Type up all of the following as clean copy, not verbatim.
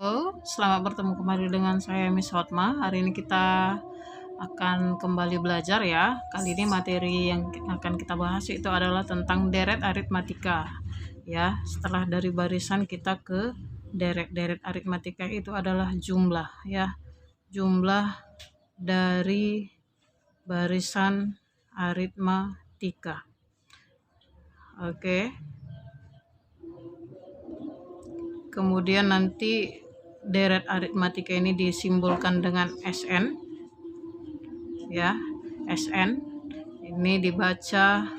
Halo, selamat bertemu kembali dengan saya Miss Hotma. Hari ini kita akan kembali belajar ya. Kali ini materi yang akan kita bahas itu adalah tentang deret aritmatika. Ya, setelah dari barisan kita ke deret. Deret aritmatika itu adalah jumlah ya. Jumlah dari barisan aritmatika. Oke. Kemudian nanti deret aritmatika ini disimbolkan dengan SN ya. SN ini dibaca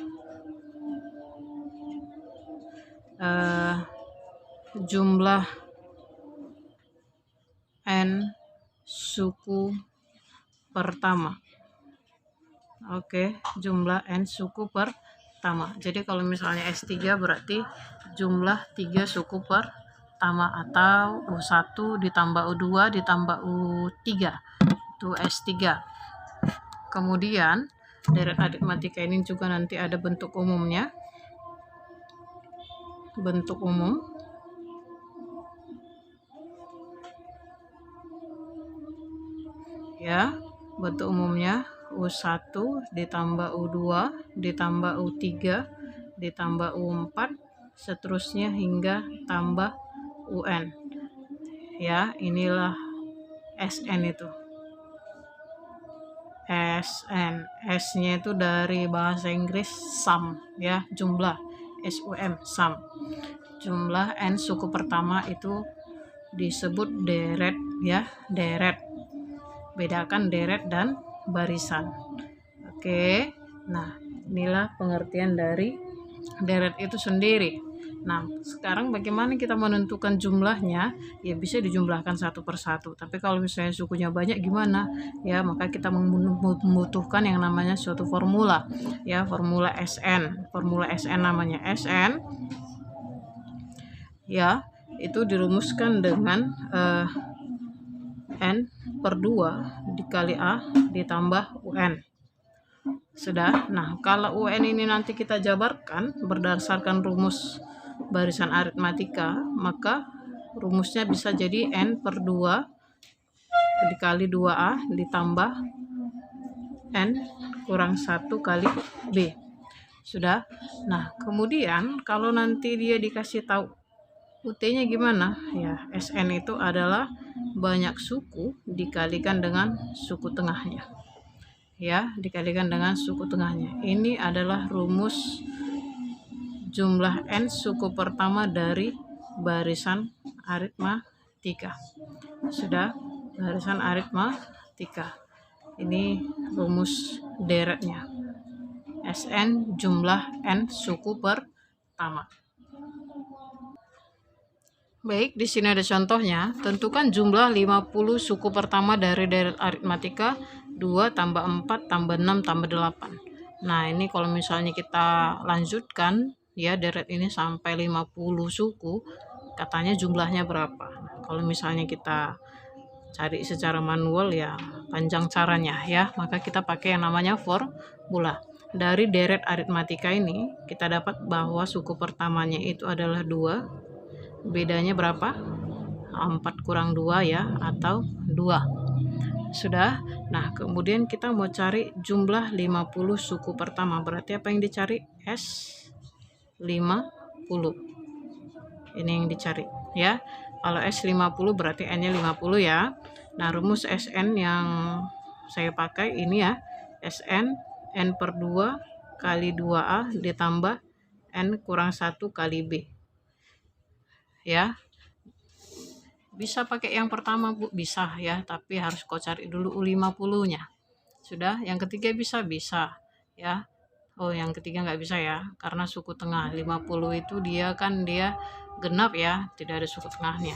jumlah n suku pertama. Oke, jumlah n suku pertama. Jadi kalau misalnya S3 berarti jumlah 3 suku pertama, atau U1 ditambah U2 ditambah U3 itu S3. Kemudian deret aritmatika ini juga nanti ada bentuk umumnya. Bentuk umum ya, bentuk umumnya U1 ditambah U2 ditambah U3 ditambah U4 seterusnya hingga tambah UN ya. Inilah SN itu. SN, S-nya itu dari bahasa Inggris sum ya, jumlah, SUM, sum. Jumlah n suku pertama itu disebut deret ya, deret. Bedakan deret dan barisan. Oke. Nah, inilah pengertian dari deret itu sendiri. Nah, sekarang bagaimana kita menentukan jumlahnya? Ya bisa dijumlahkan satu persatu. Tapi kalau misalnya sukunya banyak gimana? Ya, maka kita membutuhkan yang namanya suatu formula. Ya, formula SN. Formula SN namanya SN. Ya, itu dirumuskan dengan N per 2 dikali A ditambah UN. Sudah. Nah, kalau UN ini nanti kita jabarkan berdasarkan rumus barisan aritmatika, maka rumusnya bisa jadi N per 2 dikali 2A ditambah N kurang 1 kali B. Sudah. Nah, kemudian kalau nanti dia dikasih tahu UT-nya gimana? Ya, SN itu adalah banyak suku dikalikan dengan suku tengahnya. Ya, dikalikan dengan suku tengahnya. Ini adalah rumus jumlah n suku pertama dari barisan aritmatika. Sudah, barisan aritmatika. Ini rumus deretnya. SN jumlah n suku pertama. Baik, di sini ada contohnya. Tentukan jumlah 50 suku pertama dari deret aritmatika 2 tambah 4 tambah 6 tambah 8. Nah, ini kalau misalnya kita lanjutkan ya, deret ini sampai 50 suku, katanya jumlahnya berapa. Nah, kalau misalnya kita cari secara manual ya panjang caranya ya, maka kita pakai yang namanya formula. Dari deret aritmatika ini kita dapat bahwa suku pertamanya itu adalah 2. Bedanya berapa? 4 kurang 2 ya, atau 2. Sudah. Nah, kemudian kita mau cari jumlah 50 suku pertama. Berarti apa yang dicari? S50. Ini yang dicari ya. Kalau S50 berarti N-nya 50 ya. Nah, rumus SN yang saya pakai ini ya. SN N per 2 kali 2A ditambah N kurang 1 kali B. Ya, bisa pakai yang pertama Bu, bisa ya, tapi harus kau cari dulu U50 nya. Sudah. Yang ketiga bisa ya. Oh, yang ketiga nggak bisa ya, karena suku tengah 50 itu dia genap ya, tidak ada suku tengahnya.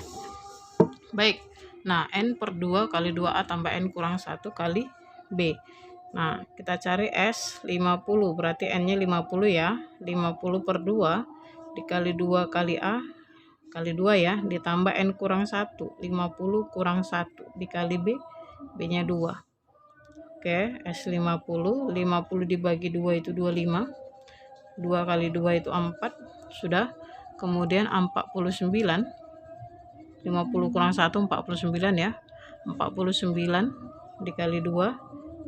Baik. Nah, N per 2 kali 2A tambah N kurang 1 kali B. Nah, kita cari S50, berarti N-nya 50 ya. 50 per 2 dikali 2 kali A kali 2 ya, ditambah N kurang 1. 50 kurang 1 dikali B, B-nya 2. Oke, S50, 50 dibagi 2 itu 25. 2 kali 2 itu 4. Sudah. Kemudian 49 50 kurang 1 49 ya. 49 dikali 2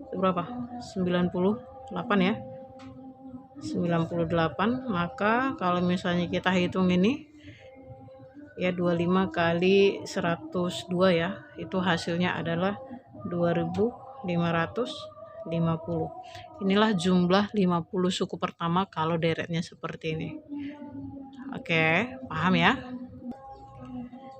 itu berapa? 98 ya. 98. Maka kalau misalnya kita hitung ini ya 25 kali 102 ya, itu hasilnya adalah 2550. Inilah jumlah 50 suku pertama kalau deretnya seperti ini. Oke, paham ya?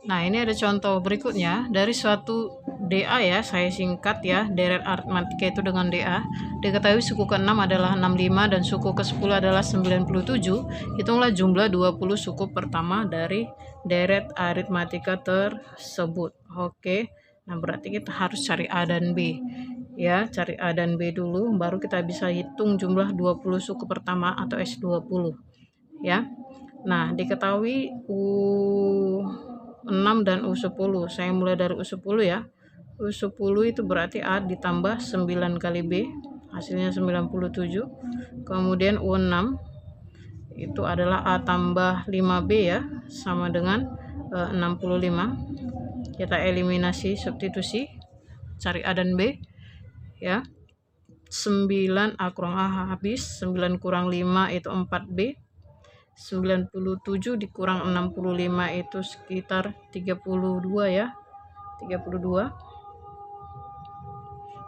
Nah, ini ada contoh berikutnya dari suatu DA ya, saya singkat ya, deret aritmatika itu dengan DA. Diketahui suku ke-6 adalah 65 dan suku ke-10 adalah 97. Hitunglah jumlah 20 suku pertama dari deret aritmatika tersebut. Oke. Nah, berarti kita harus cari A dan B. Ya, cari A dan B dulu baru kita bisa hitung jumlah 20 suku pertama atau S20. Ya. Nah, diketahui U6 dan U10. Saya mulai dari U10 ya. U10 itu berarti A ditambah 9 kali B, hasilnya 97. Kemudian U6 itu adalah A tambah 5B ya, sama dengan 65. Kita eliminasi, substitusi, cari A dan B ya. 9 A kurang A habis, 9 kurang 5 itu 4B. 97 dikurang 65 itu sekitar 32 ya, 32.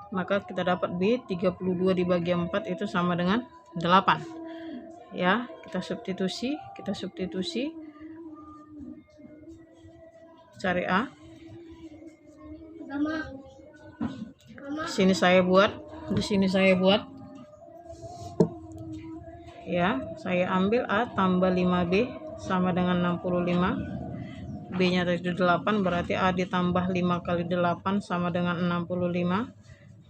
Maka kita dapat B, 32 dibagi 4 itu sama dengan 8 ya. Kita substitusi, cari A. Di sini saya buat ya, saya ambil A tambah 5B sama dengan 65. B nya tadi 8, berarti A ditambah 5 kali 8 sama dengan 65.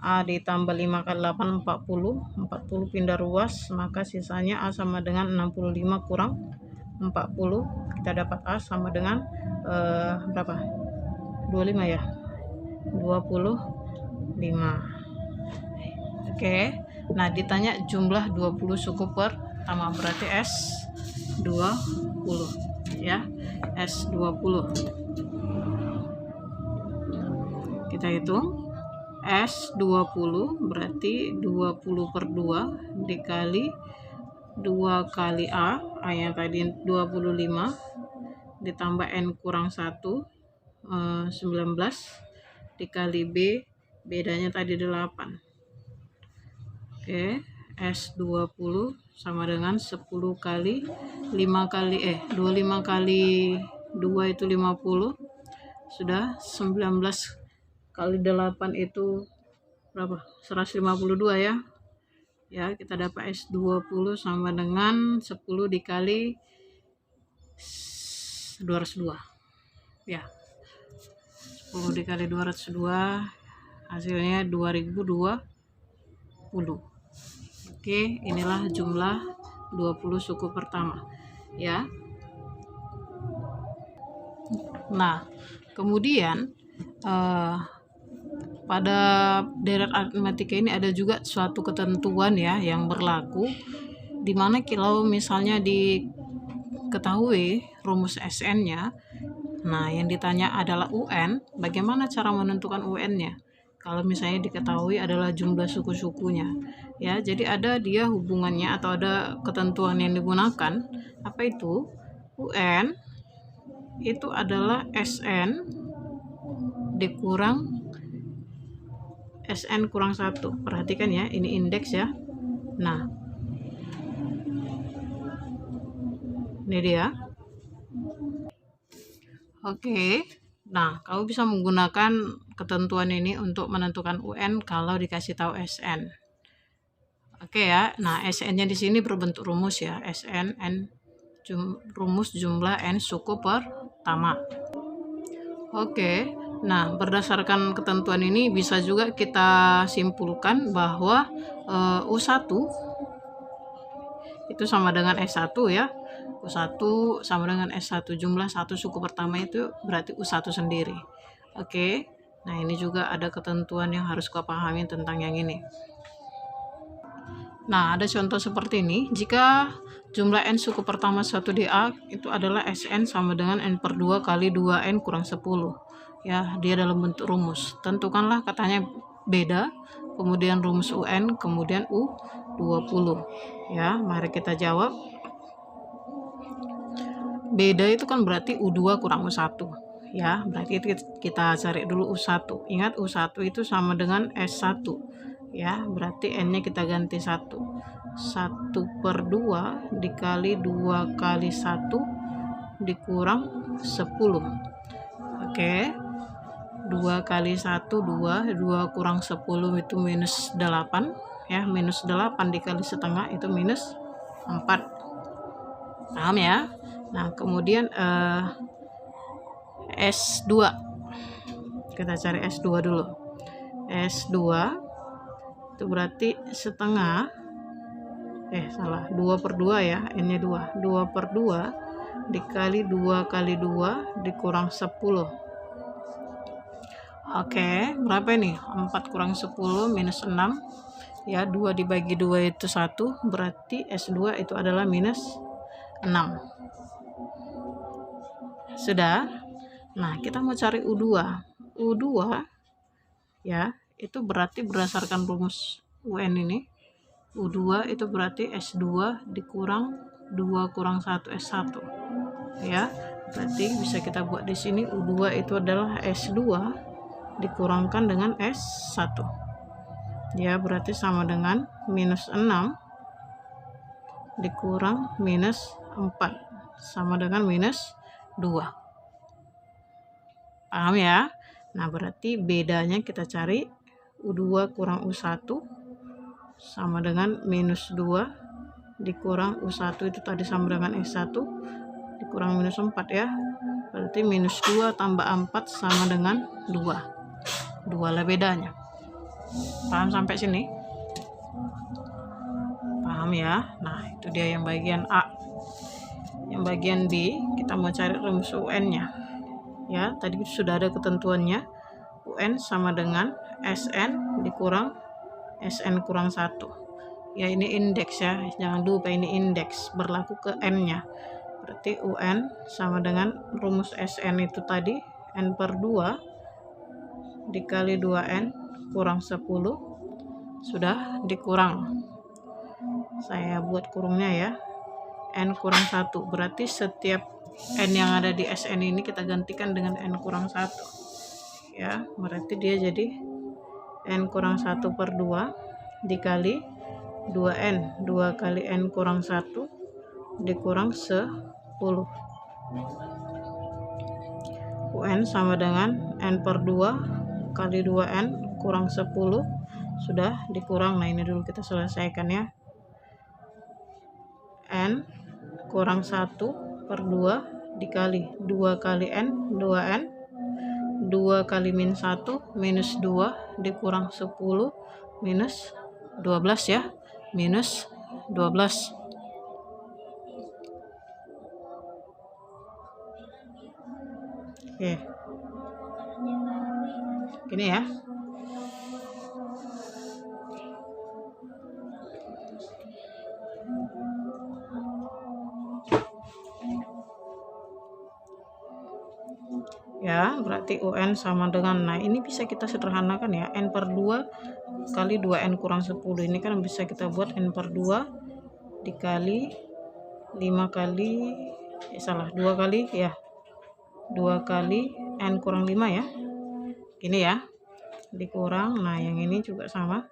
A ditambah 5 kali 8 40. 40 pindah ruas, maka sisanya A sama dengan 65 kurang 40. Kita dapat A sama dengan berapa? 25 ya. 25. Oke. Nah, ditanya jumlah 20 suku pertama, berarti S20 ya. S20. Kita hitung. S20 berarti 20 per 2 dikali 2 kali A yang tadi 25 ditambah N kurang 1 19 dikali B, bedanya tadi 8. Oke, S20 sama dengan 10 kali 5 kali 25 kali 2 itu 50. Sudah 19 kali 8 itu berapa? 152 ya. Ya, kita dapat S20 sama dengan 10 dikali 202. Ya. 10 dikali 202 hasilnya 2020. Oke, inilah jumlah 20 suku pertama ya. Nah, kemudian pada deret aritmatika ini ada juga suatu ketentuan ya yang berlaku, dimana kalau misalnya diketahui rumus SN-nya, nah yang ditanya adalah UN, bagaimana cara menentukan UN-nya? Kalau misalnya diketahui adalah jumlah suku-sukunya ya, jadi ada dia hubungannya atau ada ketentuan yang digunakan. Apa itu? UN itu adalah SN dikurang SN kurang 1. Perhatikan ya, ini indeks ya. Nah, ini dia. Oke. Nah, kamu bisa menggunakan ketentuan ini untuk menentukan UN kalau dikasih tahu SN. Oke ya. Nah, SN-nya di sini berbentuk rumus ya. SN N rumus jumlah N suku pertama. Oke. Nah, berdasarkan ketentuan ini bisa juga kita simpulkan bahwa U1 itu sama dengan S1 ya. U1 sama dengan S1, jumlah satu suku pertama itu berarti U1 sendiri. Oke. Nah, ini juga ada ketentuan yang harus kau pahami tentang yang ini. Nah, ada contoh seperti ini. Jika jumlah n suku pertama suatu DA itu adalah Sn sama dengan n per 2 kali 2n kurang 10. Ya, dia dalam bentuk rumus. Tentukanlah katanya beda, kemudian rumus UN, kemudian U20. Ya, mari kita jawab. Beda itu kan berarti U2 kurang U1. Ya, berarti kita cari dulu U1. Ingat U1 itu sama dengan S1. Ya, berarti n-nya kita ganti 1 per 2 dikali 2 kali 1 dikurang 10. Oke, 2 kali 1 2 kurang 10 itu minus 8. Ya, minus 8 dikali setengah itu minus 4. Paham ya? Nah, kemudian S2, kita cari S2 dulu. S2 itu berarti setengah, 2 per 2 ya, n-nya 2 per 2 dikali 2 kali 2 dikurang 10. Oke, berapa ini? 4 kurang 10 minus 6. Ya, 2 dibagi 2 itu 1, berarti S2 itu adalah minus 6. Sudah? Nah, kita mau cari U2. U2 ya, itu berarti berdasarkan rumus UN ini. U2 itu berarti S2 dikurang 2 kurang 1 S1. Ya, berarti bisa kita buat di sini U2 itu adalah S2 dikurangkan dengan S1. Ya, berarti sama dengan minus 6 dikurang minus 4 sama dengan minus 2. Paham ya? Nah, berarti bedanya kita cari U2 kurang U1 sama dengan minus 2 dikurang U1 itu tadi sama dengan S1 dikurang minus 4 ya. Berarti minus 2 tambah 4 sama dengan 2. 2 lah bedanya. Paham sampai sini? Paham ya? Nah, itu dia yang bagian A. Yang bagian B, kita mau cari rumus UN-nya. Ya, tadi sudah ada ketentuannya. UN sama dengan SN dikurang SN kurang 1. Ya, ini indeks ya. Jangan lupa ini indeks berlaku ke N-nya. Berarti UN sama dengan rumus SN itu tadi N per 2 dikali 2N kurang 10 sudah dikurang. Saya buat kurungnya ya. N kurang 1. Berarti setiap N yang ada di SN ini kita gantikan dengan N kurang 1. Ya, berarti dia jadi N kurang 1 per 2 dikali 2N. 2 kali N kurang 1 dikurang 10. UN sama dengan N per 2 kali 2N kurang 10 sudah dikurang. Nah, ini dulu kita selesaikan ya. N kurang 1 per 2 dikali 2 kali N 2N 2 kali min 1 minus 2 dikurang 10 minus 12 ya, minus 12. Oke, gini ya. Ya, berarti UN sama dengan, nah ini bisa kita sederhanakan ya, N per 2 kali 2N kurang 10. Ini kan bisa kita buat N per 2 dikali 5 kali, 2 kali ya, 2 kali N kurang 5 ya. Gini ya, dikurang, nah yang ini juga sama,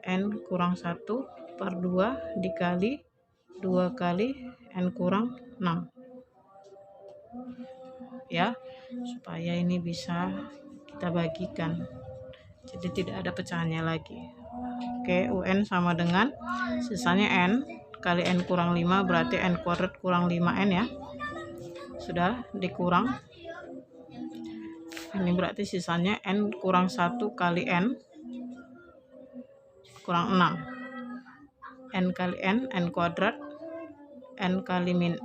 N kurang 1 per 2 dikali 2 kali N kurang 6. Ya, supaya ini bisa kita bagikan, jadi tidak ada pecahannya lagi. Oke, UN sama dengan sisanya N kali N kurang 5, berarti N kuadrat kurang 5N ya, sudah dikurang. Ini berarti sisanya N kurang 1 kali N kurang 6. N kali N kuadrat, N kali min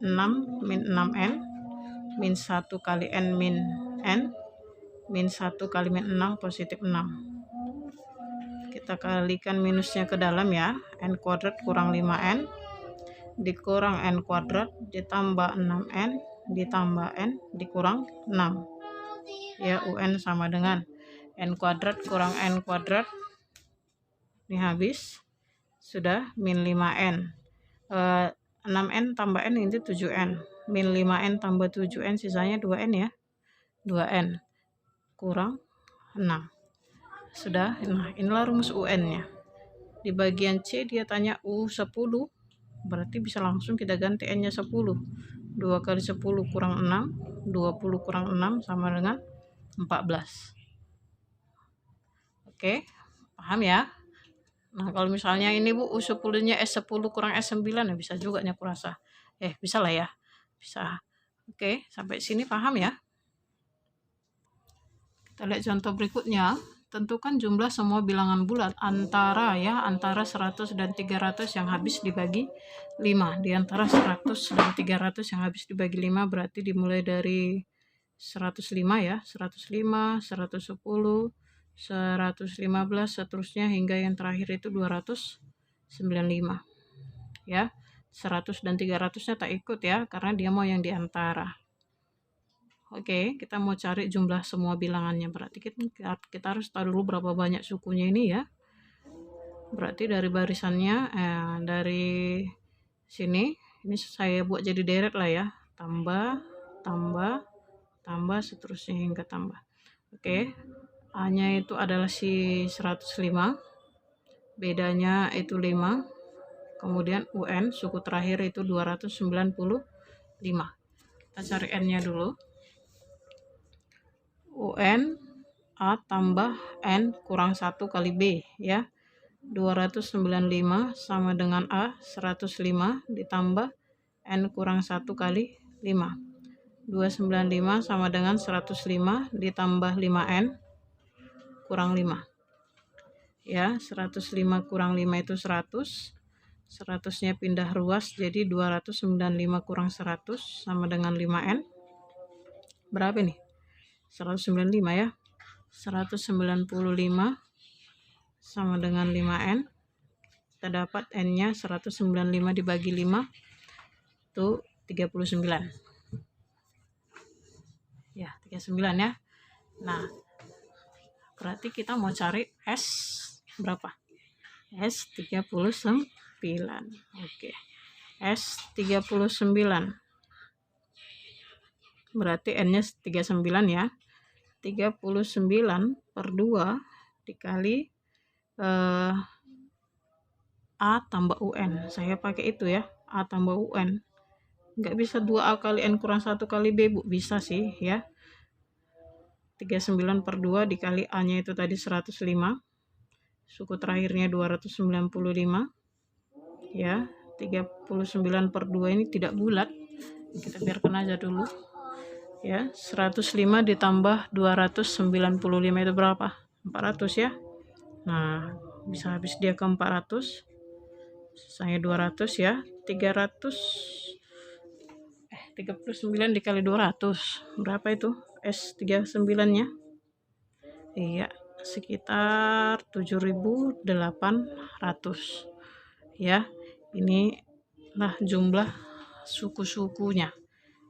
6 min 6N min 1 kali N min 1 kali min 6 positif 6. kita kalikan minusnya ke dalam ya. N kuadrat kurang 5N dikurang N kuadrat ditambah 6N ditambah N dikurang 6. Ya, UN sama dengan N kuadrat kurang N kuadrat. Ini habis. Sudah min 5N. 6N tambah N itu 7N. Min 5N tambah 7N sisanya 2N ya. 2N kurang 6. Sudah. Nah, inilah rumus UN-nya. Di bagian C dia tanya U10. Berarti bisa langsung kita ganti N-nya 10. 2 kali 10 kurang 6. 20 kurang 6 sama dengan 14. Oke, paham ya? Nah, kalau misalnya ini Bu, U10-nya S10 kurang S9, ya bisa juga nih aku rasa. Bisa lah ya. Bisa. Oke, sampai sini paham ya? Kita lihat contoh berikutnya. Tentukan jumlah semua bilangan bulat antara 100 dan 300 yang habis dibagi 5. Di antara 100 dan 300 yang habis dibagi 5 berarti dimulai dari 105 ya. 105, 110, 115 seterusnya hingga yang terakhir itu 295 ya. 100 dan 300-nya tak ikut ya karena dia mau yang di antara. Oke, kita mau cari jumlah semua bilangannya. Berarti kita harus tahu dulu berapa banyak sukunya ini ya. Berarti dari barisannya, dari sini, ini saya buat jadi deret lah ya. Tambah, tambah, tambah, seterusnya hingga tambah. Oke, A-nya itu adalah si 105. Bedanya itu 5. Kemudian UN, suku terakhir itu 295. Kita cari N-nya dulu. UN A tambah N kurang 1 kali B ya. 295 sama dengan A 105 ditambah N kurang 1 kali 5. 295 sama dengan 105 ditambah 5N kurang 5. Ya, 105 kurang 5 itu 100. 100-nya pindah ruas jadi 295 kurang 100 sama dengan 5N. Berapa nih? 195 ya. 195 sama dengan 5N. Kita dapat N-nya 195 dibagi 5 itu 39. Ya, 39 ya. Nah, berarti kita mau cari S berapa? S 39. Oke. S 39. Berarti N-nya 39 ya. 39 per 2 dikali A tambah UN. Saya pakai itu ya. A tambah UN. Nggak bisa 2A kali N kurang 1 kali B, Bu. Bisa sih ya. 39 per 2 dikali A-nya itu tadi 105. Suku terakhirnya 295. Ya. 39 per 2 ini tidak bulat. Kita biarkan aja dulu. Ya, 105 ditambah 295 itu berapa? 400 ya. Nah, bisa habis dia ke 400. Sisanya 200 ya. 39 dikali 200. Berapa itu? S39-nya? Iya, sekitar 7.800. Ya, inilah jumlah suku-sukunya.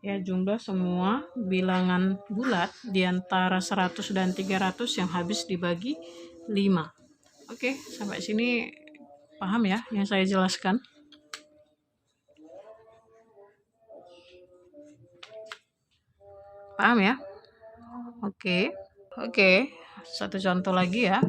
Ya, jumlah semua bilangan bulat di antara 100 dan 300 yang habis dibagi 5. Oke, sampai sini paham ya yang saya jelaskan? Paham ya? Oke, satu contoh lagi ya.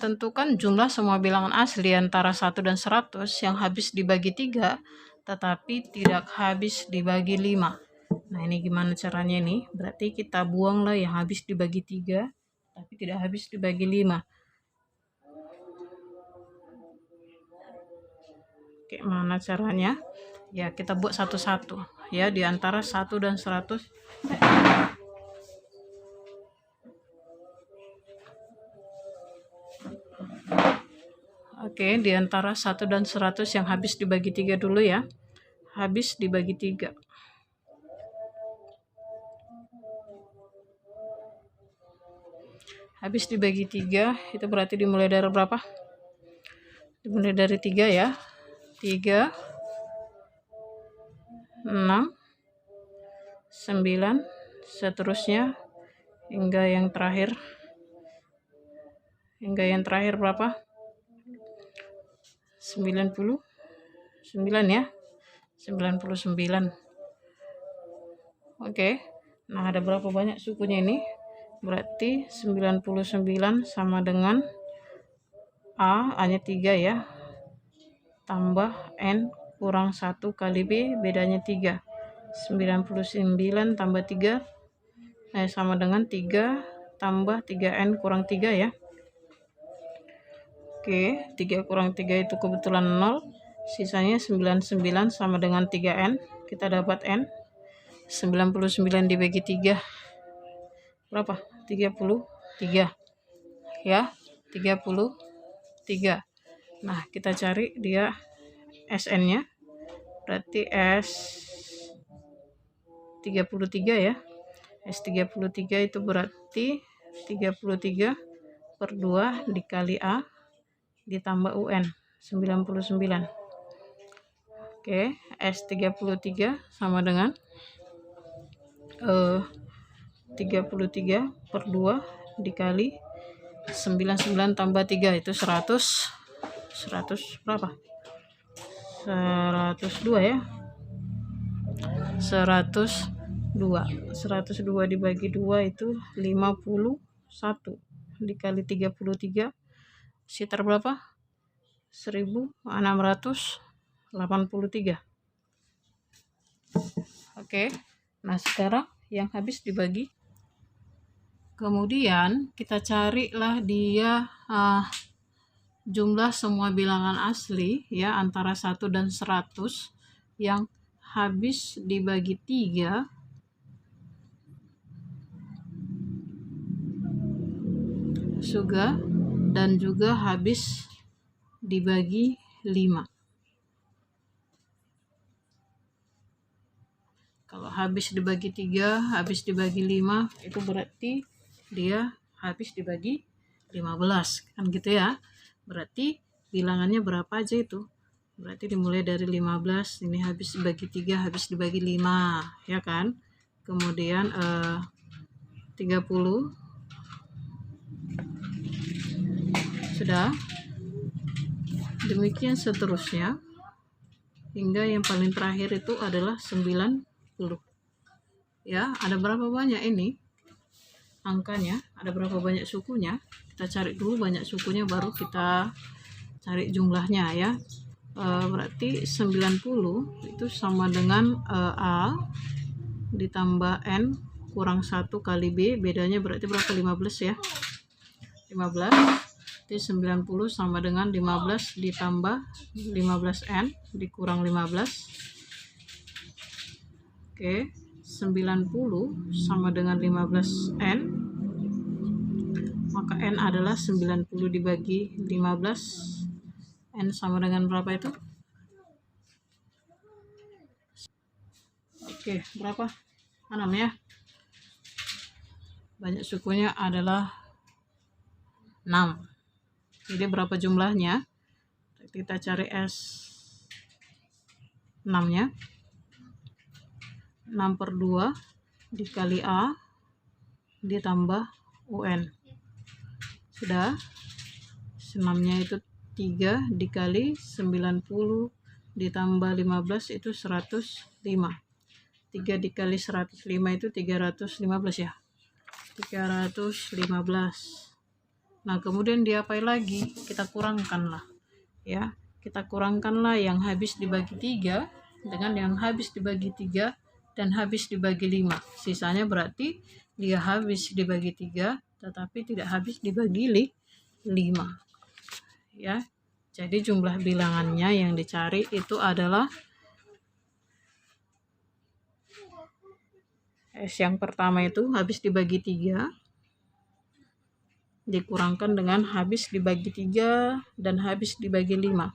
Tentukan jumlah semua bilangan asli antara 1 dan 100 yang habis dibagi 3 tetapi tidak habis dibagi 5. Nah, ini gimana caranya nih? Berarti kita buanglah yang habis dibagi 3 tapi tidak habis dibagi 5. Oke, mana caranya? Ya, kita buat satu-satu ya di antara 1 dan 100. Oke, di antara 1 dan 100 yang habis dibagi 3 dulu ya. Habis dibagi 3. habis dibagi 3 itu berarti dimulai dari berapa? Dimulai dari 3 ya. 3, 6, 9, seterusnya hingga yang terakhir. Hingga yang terakhir berapa? 99 ya. 99. Oke. Nah, ada berapa banyak sukunya ini? Berarti 99 sama dengan A-nya 3 ya. Tambah N kurang 1 kali B, bedanya 3. 99 tambah 3 sama dengan 3 tambah 3N kurang 3 ya. Oke, 3 kurang 3 itu kebetulan 0. Sisanya 99 sama dengan 3N. Kita dapat N. 99 dibagi 3. Berapa? 33. Ya, 33. Nah, kita cari dia SN-nya. Berarti S33 ya. S33 itu berarti 33 per 2 dikali A ditambah UN 99. Oke, S33 sama dengan 33 per 2 dikali 99 tambah 3 itu 100 berapa? 102 ya. 102 dibagi 2 itu 51 dikali 33 sekitar berapa? 1683. Oke. Nah, sekarang yang habis dibagi. Kemudian kita carilah dia jumlah semua bilangan asli ya antara 1 dan 100 yang habis dibagi 3 dan juga habis dibagi 5. Kalau habis dibagi 3, habis dibagi 5 itu berarti dia habis dibagi 15 kan gitu ya. Berarti bilangannya berapa aja itu? Berarti dimulai dari 15, ini habis dibagi 3, habis dibagi 5 ya kan. Kemudian 30 sudah. Demikian seterusnya hingga yang paling terakhir itu adalah 90 ya. Ada berapa banyak ini angkanya, ada berapa banyak sukunya? Kita cari dulu banyak sukunya baru kita cari jumlahnya ya. Berarti 90 itu sama dengan A ditambah N kurang 1 kali B, bedanya berarti berapa? 15 ya. 15. Jadi 90 sama dengan 15 ditambah 15N dikurang 15. Oke, 90 sama dengan 15N. Maka N adalah 90 dibagi 15. N sama dengan berapa itu? Oke, berapa? 6 ya. Banyak sukunya adalah 6. Jadi berapa jumlahnya? Kita cari S6 nya. 6 per 2 dikali A ditambah UN. Sudah. 6 nya itu 3 dikali 90 ditambah 15 itu 105. 3 dikali 105 itu 315 ya. 315. Nah, kemudian diapain lagi? Kita kurangkanlah ya. Kita kurangkanlah yang habis dibagi 3 dengan yang habis dibagi 3 dan habis dibagi 5. Sisanya berarti dia habis dibagi 3 tetapi tidak habis dibagi 5 ya. Jadi jumlah bilangannya yang dicari itu adalah S yang pertama itu habis dibagi 3 dikurangkan dengan habis dibagi 3 dan habis dibagi 5.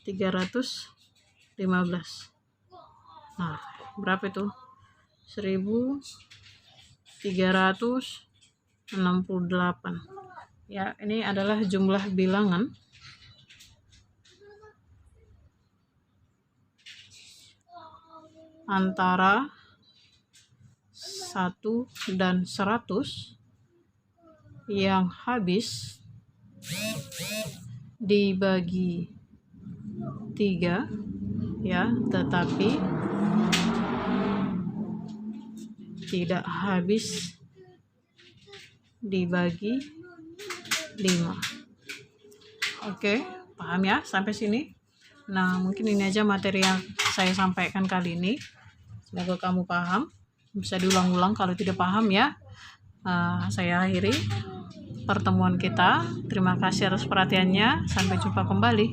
315. Nah, berapa itu? 1368. Ya, ini adalah jumlah bilangan antara 1 dan 100 yang habis dibagi 3 ya, tetapi tidak habis dibagi 5. Oke, paham ya sampai sini? Nah, mungkin ini aja materi yang saya sampaikan kali ini. Semoga kamu paham. Bisa diulang-ulang kalau tidak paham ya. Saya akhiri pertemuan kita. Terima kasih atas perhatiannya. Sampai jumpa kembali.